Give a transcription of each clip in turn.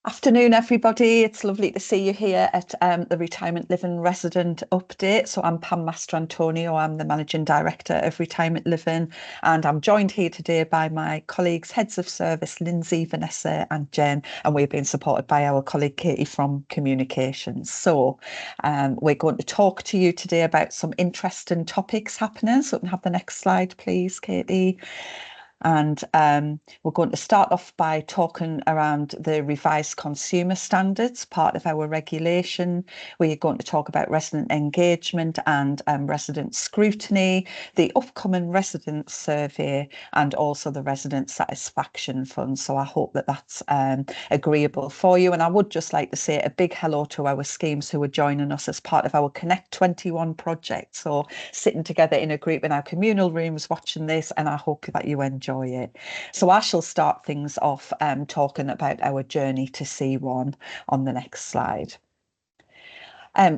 Afternoon, everybody. It's lovely to see you here at the Retirement Living Resident Update. So I'm Pam Mastrantonio. I'm the Managing Director of Retirement Living, and I'm joined here today by my colleagues, Heads of Service, Lindsay, Vanessa and Jen, and we're being supported by our colleague Katie from Communications. So we're going to talk to you today about some interesting topics happening. So we can have the next slide, please, Katie. And we're going to start off by talking around the revised consumer standards, part of our regulation. We're going to talk about resident engagement and resident scrutiny, the upcoming resident survey, and also the resident satisfaction fund. So I hope that that's agreeable for you. And I would just like to say a big hello to our schemes who are joining us as part of our Connect 21 project. So sitting together in a group in our communal rooms watching this, and I hope that you enjoy it. So I shall start things off talking about our journey to C1 on the next slide.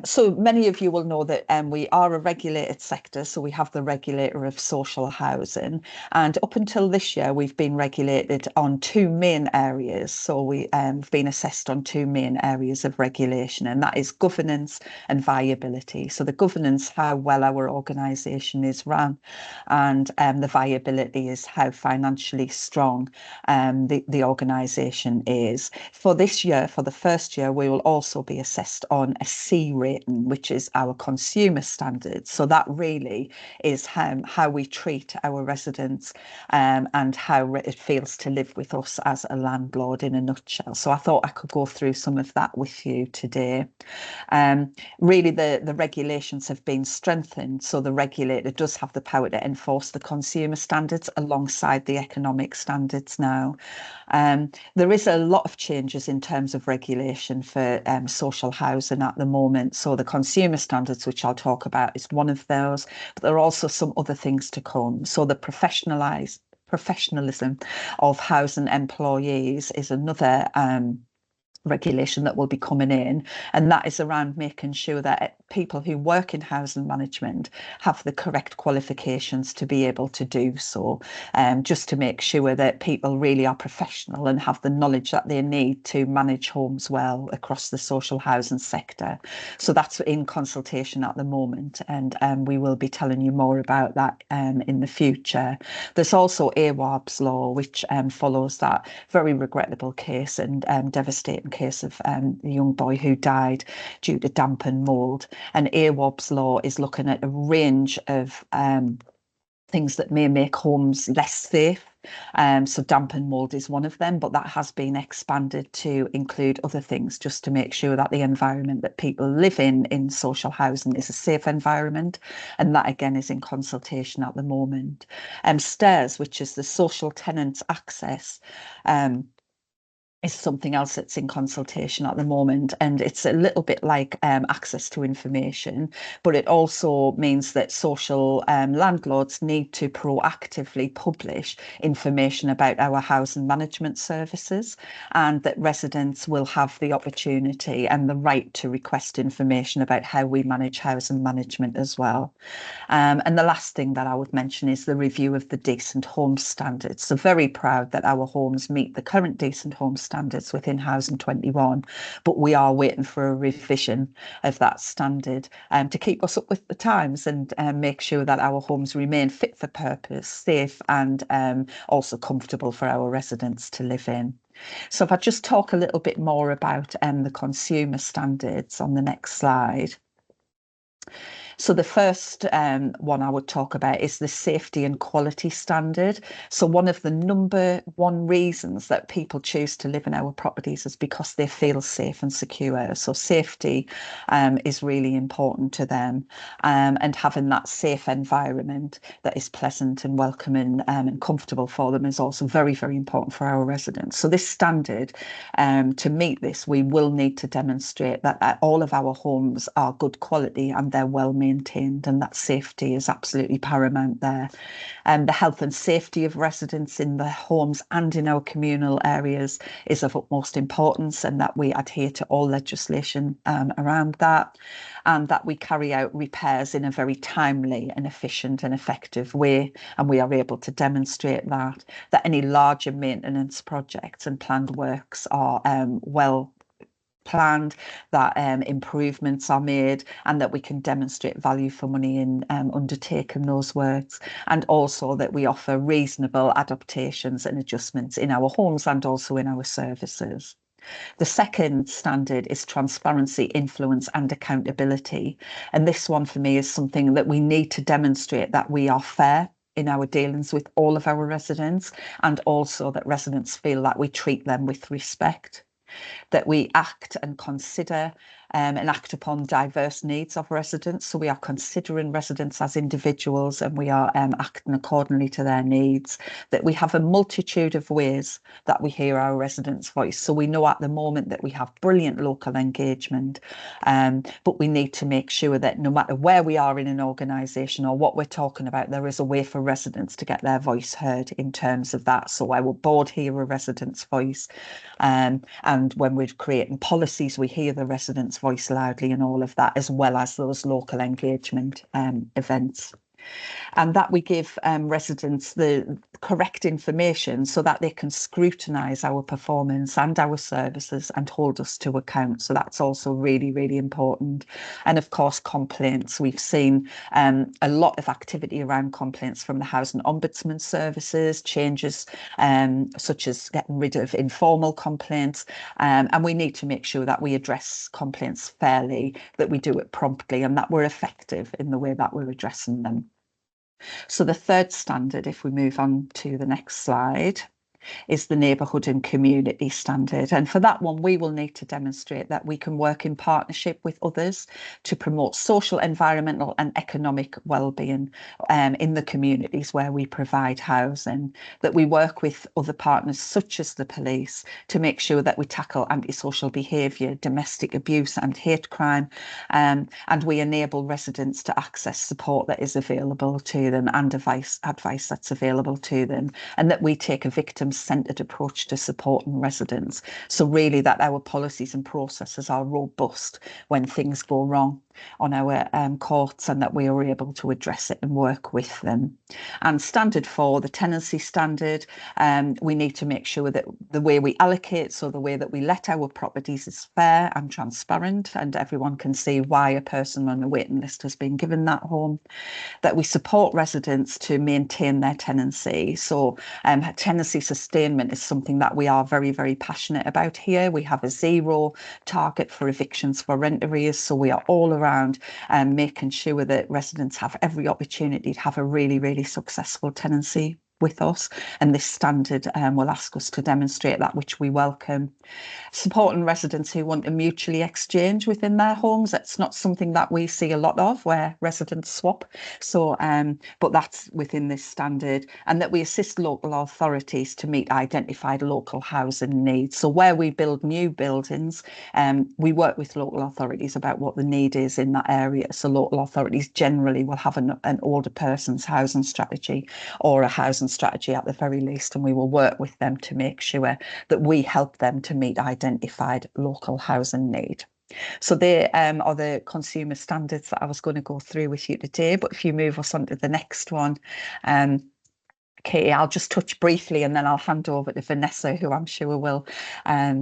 So many of you will know that we are a regulated sector, so we have the regulator of social housing. And up until this year, we've been regulated on two main areas. So we've been assessed on two main areas of regulation, and that is governance and viability. So the governance, how well our organisation is run, and the viability is how financially strong the organisation is. For this year, for the first year, we will also be assessed on a C rating, which is our consumer standards. So that really is how we treat our residents and how it feels to live with us as a landlord in a nutshell. So I thought I could go through some of that with you today. Really, the regulations have been strengthened. So the regulator does have the power to enforce the consumer standards alongside the economic standards now. There is a lot of changes in terms of regulation for social housing at the moment. So the consumer standards, which I'll talk about, is one of those, but there are also some other things to come. So the professionalism of housing employees is another regulation that will be coming in, and that is around making sure that people who work in housing management have the correct qualifications to be able to do so, just to make sure that people really are professional and have the knowledge that they need to manage homes well across the social housing sector. So that's in consultation at the moment, and we will be telling you more about that in the future. There's also AWAB's law, which follows that very regrettable case and devastating case of the young boy who died due to damp and mould. And AWAB's law is looking at a range of things that may make homes less safe. So damp and mould is one of them, but that has been expanded to include other things just to make sure that the environment that people live in social housing is a safe environment. And that again is in consultation at the moment. STAIRS, which is the social tenants access, is something else that's in consultation at the moment. And it's a little bit like access to information, but it also means that social landlords need to proactively publish information about our housing management services, and that residents will have the opportunity and the right to request information about how we manage housing management as well. And the last thing that I would mention is the review of the decent home standards. So very proud that our homes meet the current decent home standards within Housing 21, but we are waiting for a revision of that standard to keep us up with the times and make sure that our homes remain fit for purpose, safe, and also comfortable for our residents to live in. So if I just talk a little bit more about the consumer standards on the next slide. So the first one I would talk about is the safety and quality standard. So one of the number one reasons that people choose to live in our properties is because they feel safe and secure. So safety is really important to them, and having that safe environment that is pleasant and welcoming and comfortable for them is also very, very important for our residents. So this standard, to meet this, we will need to demonstrate that all of our homes are good quality and they're well maintained, and that safety is absolutely paramount there. The health and safety of residents in the homes and in our communal areas is of utmost importance, and that we adhere to all legislation around that, and that we carry out repairs in a very timely and efficient and effective way. And we are able to demonstrate that any larger maintenance projects and planned works are well planned, that improvements are made, and that we can demonstrate value for money in undertaking those works, and also that we offer reasonable adaptations and adjustments in our homes and also in our services. The second standard is transparency, influence and accountability. And this one for me is something that we need to demonstrate that we are fair in our dealings with all of our residents, and also that residents feel that we treat them with respect, that we act and consider and act upon diverse needs of residents. So we are considering residents as individuals, and we are acting accordingly to their needs, that we have a multitude of ways that we hear our residents' voice. So we know at the moment that we have brilliant local engagement, but we need to make sure that no matter where we are in an organisation or what we're talking about, there is a way for residents to get their voice heard in terms of that. So our board hear a resident's voice, and when we're creating policies, we hear the residents' voice loudly, and all of that, as well as those local engagement events. And that we give residents the correct information so that they can scrutinise our performance and our services and hold us to account. So that's also really, really important. And of course, complaints. We've seen a lot of activity around complaints from the Housing Ombudsman services, changes such as getting rid of informal complaints. And we need to make sure that we address complaints fairly, that we do it promptly, and that we're effective in the way that we're addressing them. So the third standard, if we move on to the next slide, is the neighbourhood and community standard. And for that one, we will need to demonstrate that we can work in partnership with others to promote social, environmental and economic well-being in the communities where we provide housing, that we work with other partners such as the police to make sure that we tackle antisocial behaviour, domestic abuse and hate crime, and we enable residents to access support that is available to them and advice that's available to them, and that we take a victim-centred approach to supporting residents. So really that our policies and processes are robust when things go wrong on our courts, and that we are able to address it and work with them. And standard 4, the tenancy standard, we need to make sure that the way we allocate, so the way that we let our properties, is fair and transparent, and everyone can see why a person on a waiting list has been given that home, that we support residents to maintain their tenancy. So tenancy sustainment is something that we are very, very passionate about here. We have a 0 target for evictions for rent arrears, so we are all around making sure that residents have every opportunity to have a really, really successful tenancy with us, and this standard will ask us to demonstrate that, which we welcome. Supporting residents who want to mutually exchange within their homes, that's not something that we see a lot of, where residents swap. So but that's within this standard, and that we assist local authorities to meet identified local housing needs. So where we build new buildings, we work with local authorities about what the need is in that area. So local authorities generally will have an older person's housing strategy, or a housing strategy at the very least, and we will work with them to make sure that we help them to meet identified local housing need. So they are the consumer standards that I was going to go through with you today. But if you move us on to the next one, Katie, I'll just touch briefly and then I'll hand over to Vanessa, who I'm sure will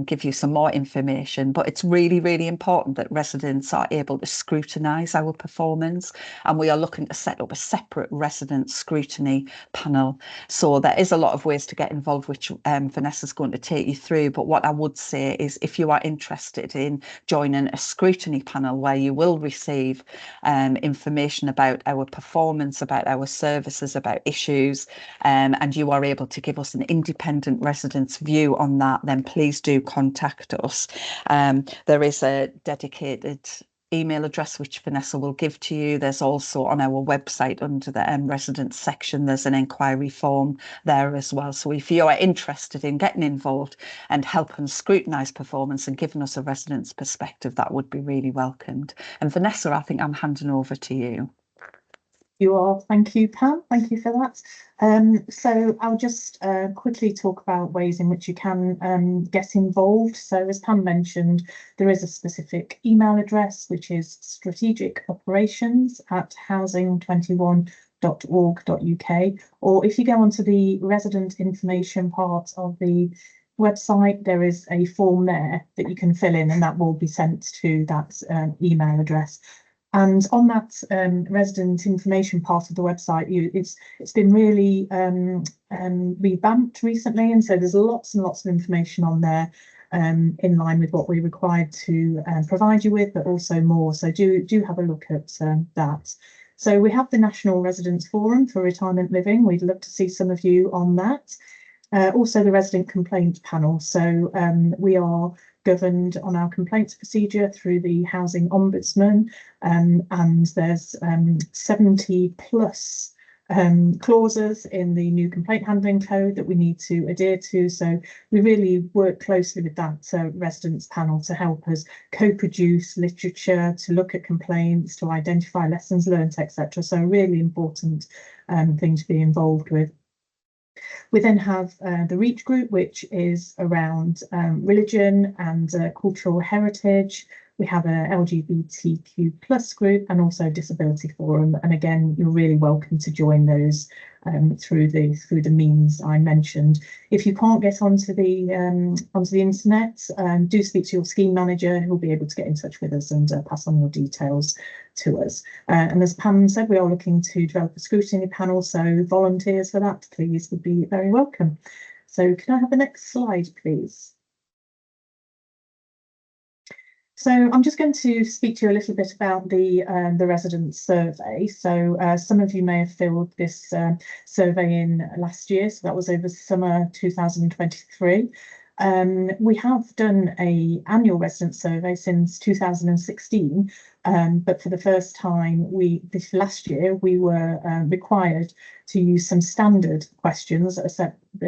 give you some more information. But it's really, really important that residents are able to scrutinise our performance, and we are looking to set up a separate resident scrutiny panel. So there is a lot of ways to get involved, which Vanessa's going to take you through. But what I would say is, if you are interested in joining a scrutiny panel where you will receive information about our performance, about our services, about issues, and you are able to give us an independent resident's view on that, then please do contact us. There is a dedicated email address, which Vanessa will give to you. There's also on our website under the residents section, there's an inquiry form there as well. So if you are interested in getting involved and helping scrutinise performance and giving us a resident's perspective, that would be really welcomed. And Vanessa, I think I'm handing over to you. You are. Thank you, Pam. Thank you for that. So I'll just quickly talk about ways in which you can get involved. So as Pam mentioned, there is a specific email address, which is strategicoperations@housing21.org.uk. Or if you go onto the resident information part of the website, there is a form there that you can fill in, and that will be sent to that email address. And on that resident information part of the website, it's been really revamped recently, and so there's lots and lots of information on there in line with what we're required to provide you with, but also more. So do have a look at that. So we have the National Residents Forum for Retirement Living. We'd love to see some of you on that. Also the Resident Complaint Panel. So we are governed on our complaints procedure through the Housing Ombudsman, and there's 70 plus clauses in the new complaint handling code that we need to adhere to. So we really work closely with that residents panel to help us co-produce literature, to look at complaints, to identify lessons learned, etc. So a really important thing to be involved with. We then have the REACH group, which is around religion and cultural heritage. We have a LGBTQ plus group and also disability forum. And again, you're really welcome to join those through the means I mentioned. If you can't get onto the internet, do speak to your scheme manager, who will be able to get in touch with us and pass on your details to us. And as Pam said, we are looking to develop a scrutiny panel, so volunteers for that, please, would be very welcome. So can I have the next slide, please? So I'm just going to speak to you a little bit about the residents survey. So some of you may have filled this survey in last year, so that was over summer 2023. We have done an annual resident survey since 2016, but for the first time this last year we were required to use some standard questions that are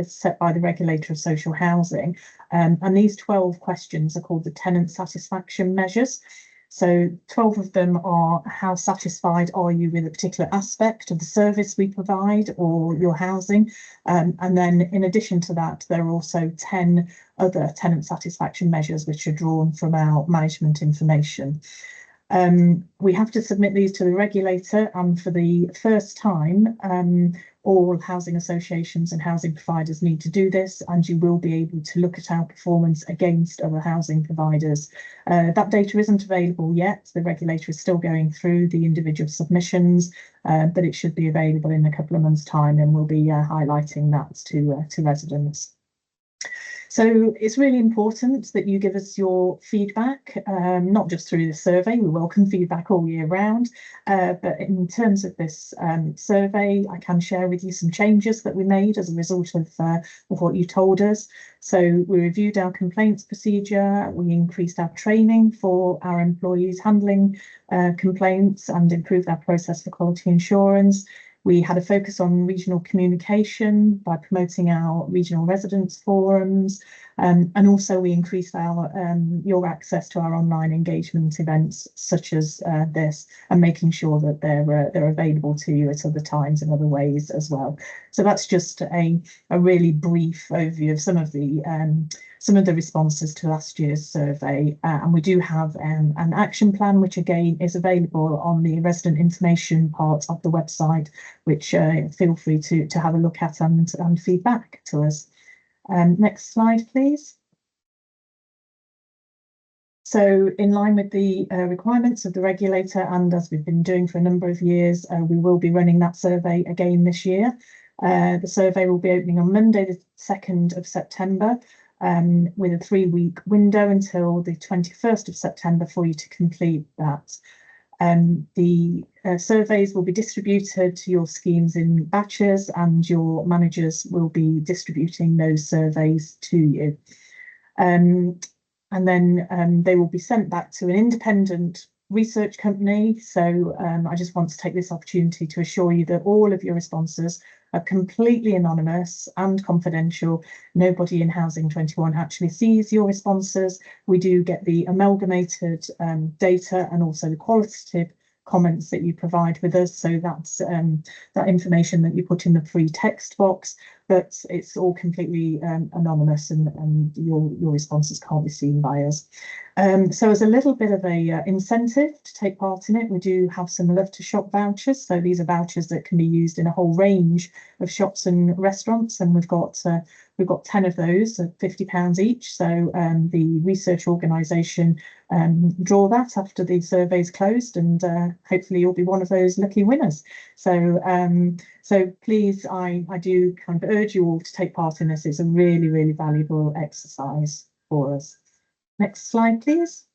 set by the regulator of social housing, and these 12 questions are called the tenant satisfaction measures. So 12 of them are: how satisfied are you with a particular aspect of the service we provide or your housing? And then in addition to that, there are also 10 other tenant satisfaction measures which are drawn from our management information. We have to submit these to the regulator, and for the first time, all housing associations and housing providers need to do this, and you will be able to look at our performance against other housing providers. That data isn't available yet. The regulator is still going through the individual submissions, but it should be available in a couple of months' time, and we'll be highlighting that to residents. So it's really important that you give us your feedback, not just through the survey. We welcome feedback all year round, but in terms of this survey, I can share with you some changes that we made as a result of what you told us. So we reviewed our complaints procedure, we increased our training for our employees handling complaints and improved our process for quality assurance. We had a focus on regional communication by promoting our regional residents forums, and also we increased your access to our online engagement events such as this, and making sure that they're available to you at other times and other ways as well. So that's just a really brief overview of some of the responses to last year's survey, and we do have an action plan, which again is available on the resident information part of the website, which feel free to have a look at and feedback to us. Next slide, please. So in line with the requirements of the regulator, and as we've been doing for a number of years, we will be running that survey again this year. The survey will be opening on Monday, the 2nd of September, with a 3-week window until the 21st of September for you to complete that. The surveys will be distributed to your schemes in batches, and your managers will be distributing those surveys to you. And then they will be sent back to an independent research company, so I just want to take this opportunity to assure you that all of your responses are completely anonymous and confidential. Nobody in Housing 21 actually sees your responses. We do get the amalgamated data and also the qualitative comments that you provide with us. So that's that information that you put in the free text box, but it's all completely anonymous, and your responses can't be seen by us. So as a little bit of a incentive to take part in it, we do have some Love to Shop vouchers. So these are vouchers that can be used in a whole range of shops and restaurants, and we've got 10 of those at £50 each. So the research organisation draw that after the survey's closed, and hopefully you'll be one of those lucky winners. So so please, I do kind of urge you all to take part in this. It's a really, really valuable exercise for us. Next slide, please.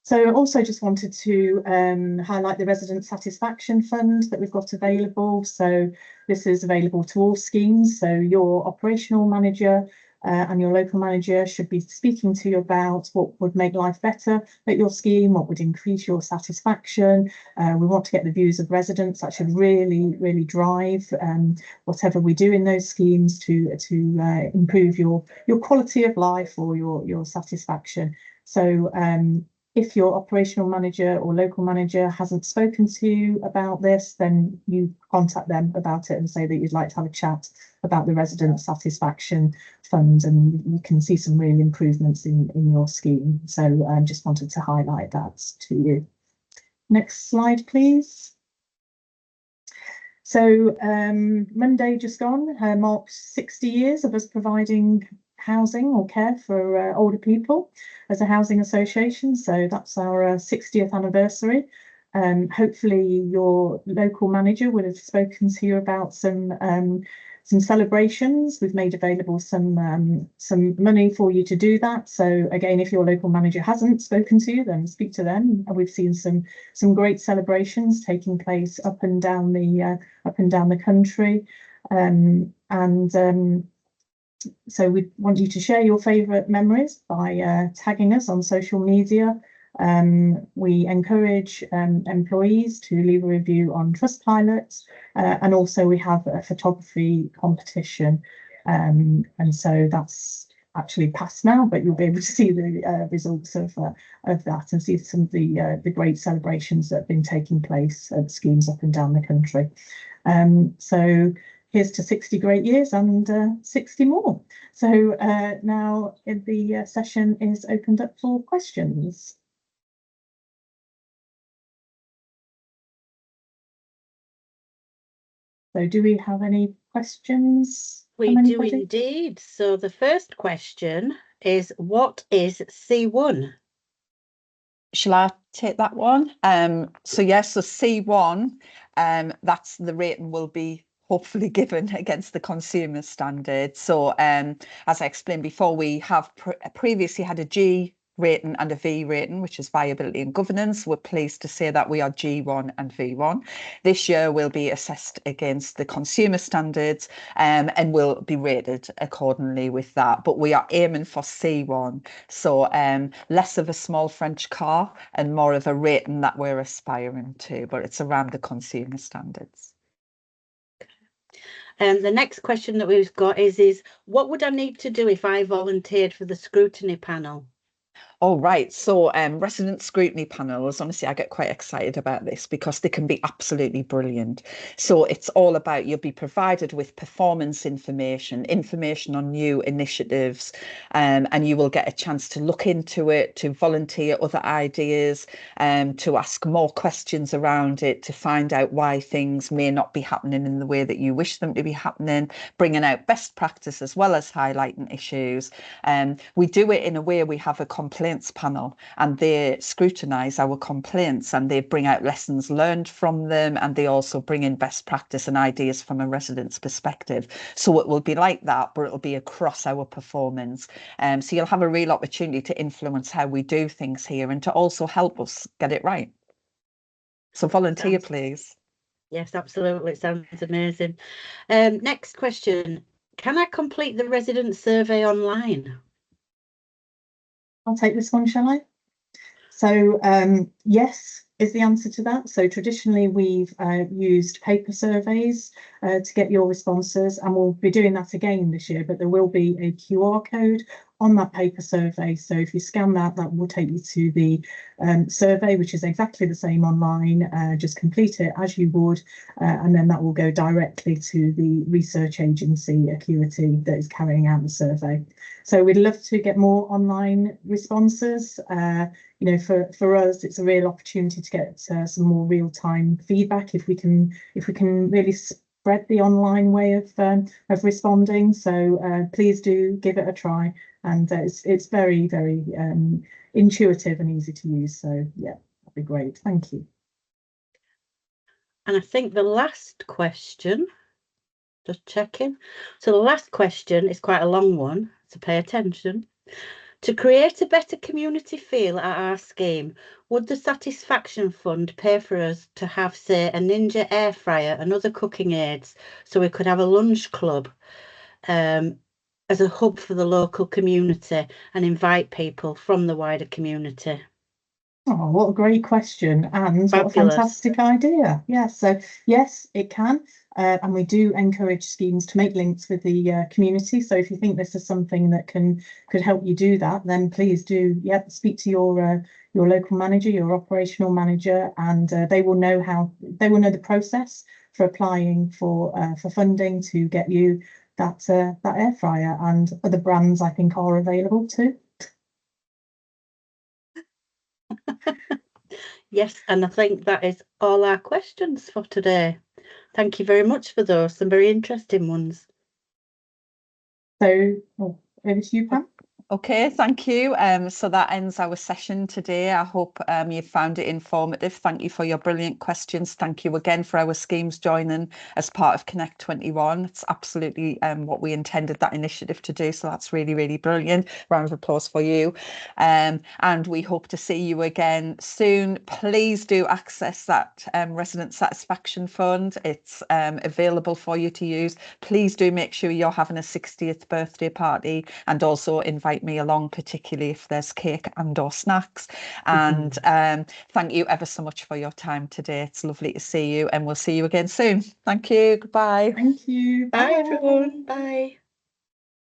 So also just wanted to highlight the Resident Satisfaction Fund that we've got available. So this is available to all schemes. So your operational manager and your local manager should be speaking to you about what would make life better at your scheme, what would increase your satisfaction. We want to get the views of residents. That should really, really drive whatever we do in those schemes to improve your quality of life or your satisfaction. So if your operational manager or local manager hasn't spoken to you about this, then you contact them about it and say that you'd like to have a chat about the Resident Satisfaction Fund, and you can see some real improvements in your scheme. So I just wanted to highlight that to you. Next slide, please. So Monday just gone marked 60 years of us providing housing or care for older people as a housing association. So that's our 60th anniversary. Hopefully your local manager would have spoken to you about some celebrations. We've made available some money for you to do that. So again, if your local manager hasn't spoken to you, then speak to them. We've seen some great celebrations taking place up and down the country, so we want you to share your favourite memories by tagging us on social media. We encourage employees to leave a review on Trustpilot, and also we have a photography competition, and so that's actually passed now, but you'll be able to see the results of that and see some of the great celebrations that have been taking place at schemes up and down the country. So here's to 60 great years and 60 more. So now the session is opened up for questions. So do we have any questions? We do indeed. So the first question is, what is C1? Shall I take that one? So yes, so C1, that's the rating will be hopefully given against the consumer standard. So as I explained before, we have previously had a G rating and a V rating, which is viability and governance. We're pleased to say that we are G1 and V1. This year we'll be assessed against the consumer standards, and will be rated accordingly with that. But we are aiming for C1. So less of a small French car and more of a rating that we're aspiring to, but it's around the consumer standards. And the next question that we've got is what would I need to do if I volunteered for the scrutiny panel? All right. So resident scrutiny panels, honestly, I get quite excited about this because they can be absolutely brilliant. So it's all about, you'll be provided with performance information on new initiatives, and you will get a chance to look into it, to volunteer other ideas, to ask more questions around it, to find out why things may not be happening in the way that you wish them to be happening, bringing out best practice as well as highlighting issues. We do it in a way, we have a complaints panel and they scrutinise our complaints and they bring out lessons learned from them, and they also bring in best practice and ideas from a resident's perspective. So it will be like that, but it'll be across our performance. So you'll have a real opportunity to influence how we do things here and to also help us get it right. So volunteer, please. Yes, absolutely. It sounds amazing. Next question. Can I complete the resident survey online? I'll take this one, shall I? So yes is the answer to that. So traditionally we've used paper surveys to get your responses, and we'll be doing that again this year, but there will be a QR code on that paper survey. So if you scan that, that will take you to the survey, which is exactly the same online. Just complete it as you would, and then that will go directly to the research agency, Acuity, that is carrying out the survey. So we'd love to get more online responses. You know, for us, it's a real opportunity to get some more real-time feedback if we can really spread the online way of responding. So please do give it a try, and it's very, very intuitive and easy to use. So yeah, that'd be great. Thank you. And I think the last question, just checking. So the last question is quite a long one, so pay attention. To create a better community feel at our scheme, would the Satisfaction Fund pay for us to have, say, a Ninja air fryer and other cooking aids, so we could have a lunch club as a hub for the local community and invite people from the wider community? Oh, what a great question, and Fabulous. What a fantastic idea. Yes, so yes, it can. And we do encourage schemes to make links with the community. So if you think this is something that could help you do that, then please do, speak to your local manager, your operational manager, and they will know the process for applying for funding to get you that air fryer, and other brands I think are available too. Yes, and I think that is all our questions for today. Thank you very much for those, some very interesting ones. So over to you, Pam. Okay, thank you. So that ends our session today. I hope you found it informative. Thank you for your brilliant questions. Thank you again for our schemes joining as part of Connect 21. It's absolutely what we intended that initiative to do. So that's really, really brilliant. Round of applause for you. And we hope to see you again soon. Please do access that Resident Satisfaction Fund. It's available for you to use. Please do make sure you're having a 60th birthday party, and also invite me along, particularly if there's cake and or snacks. And thank you ever so much for your time today. It's lovely to see you, and we'll see you again soon. Thank you. Goodbye. Thank you. Bye everyone. Bye.